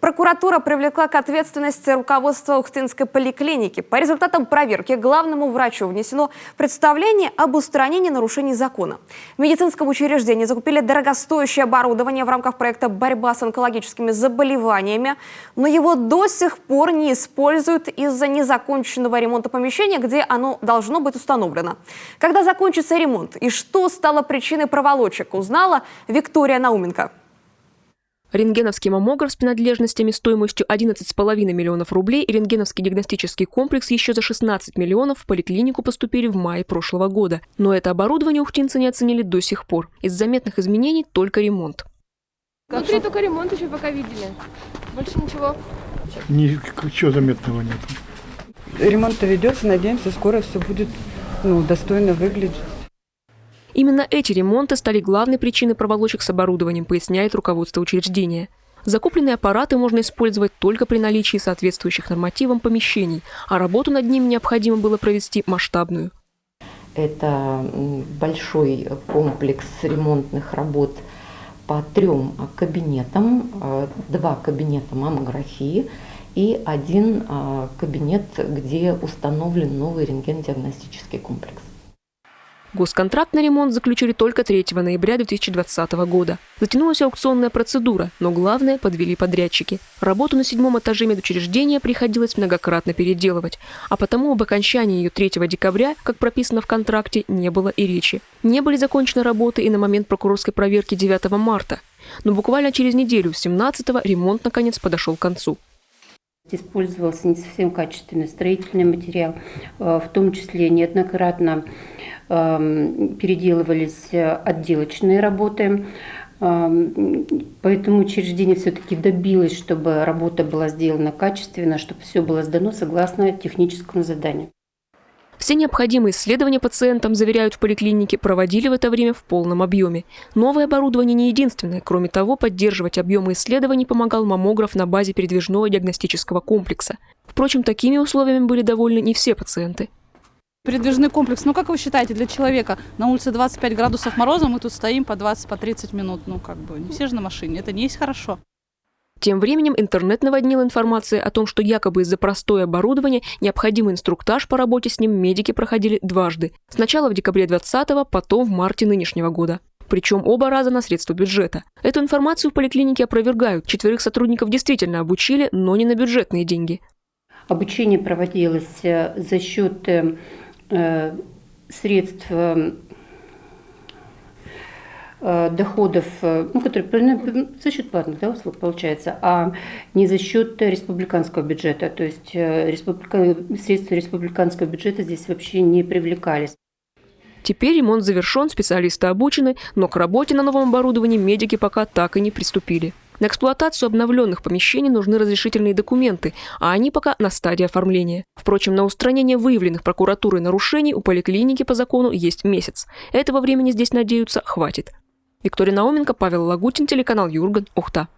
Прокуратура привлекла к ответственности руководство Ухтинской поликлиники. По результатам проверки главному врачу внесено представление об устранении нарушений закона. В медицинском учреждении закупили дорогостоящее оборудование в рамках проекта «Борьба с онкологическими заболеваниями», но его до сих пор не используют из-за незаконченного ремонта помещения, где оно должно быть установлено. Когда закончится ремонт и что стало причиной проволочек, узнала Виктория Науменко. Рентгеновский маммограф с принадлежностями стоимостью 11,5 миллионов рублей и рентгеновский диагностический комплекс еще за 16 миллионов в поликлинику поступили в мае прошлого года. Но это оборудование ухтинцы не оценили до сих пор. Из заметных изменений только ремонт. Внутри только ремонт еще пока видели. Больше ничего. Ничего заметного нет. Ремонт ведется, надеемся, скоро все будет достойно выглядеть. Именно эти ремонты стали главной причиной проволочек с оборудованием, поясняет руководство учреждения. Закупленные аппараты можно использовать только при наличии соответствующих нормативам помещений, а работу над ними необходимо было провести масштабную. Это большой комплекс ремонтных работ по 3 кабинетам, 2 кабинета маммографии и 1 кабинет, где установлен новый рентген-диагностический комплекс. Госконтракт на ремонт заключили только 3 ноября 2020 года. Затянулась аукционная процедура, но главное – подвели подрядчики. Работу на 7-м этаже медучреждения приходилось многократно переделывать, а потому об окончании ее 3 декабря, как прописано в контракте, не было и речи. Не были закончены работы и на момент прокурорской проверки 9 марта. Но буквально через неделю, 17-го, ремонт наконец подошел к концу. Использовался не совсем качественный строительный материал, в том числе неоднократно переделывались отделочные работы. Поэтому учреждение все-таки добилось, чтобы работа была сделана качественно, чтобы все было сдано согласно техническому заданию. Все необходимые исследования пациентам, заверяют в поликлинике, проводили в это время в полном объеме. Новое оборудование не единственное. Кроме того, поддерживать объемы исследований помогал маммограф на базе передвижного диагностического комплекса. Впрочем, такими условиями были довольны не все пациенты. Передвижный комплекс, как вы считаете, для человека на улице 25 градусов мороза, мы тут стоим по 20-30 минут. Не все же на машине, это не есть хорошо. Тем временем интернет наводнил информацией о том, что якобы из-за простое оборудование необходимый инструктаж по работе с ним медики проходили дважды. Сначала в декабре 2020-го, потом в марте нынешнего года. Причем оба раза на средства бюджета. Эту информацию в поликлинике опровергают. 4 сотрудников действительно обучили, но не на бюджетные деньги. Обучение проводилось за счет средств доходов, которые за счет платных услуг получается, а не за счет республиканского бюджета. То есть средства республиканского бюджета здесь вообще не привлекались. Теперь ремонт завершен, специалисты обучены, но к работе на новом оборудовании медики пока так и не приступили. На эксплуатацию обновленных помещений нужны разрешительные документы, а они пока на стадии оформления. Впрочем, на устранение выявленных прокуратурой нарушений у поликлиники по закону есть месяц. Этого времени здесь, надеются, хватит. Виктория Науменко, Павел Лагутин, телеканал Юрган, Ухта.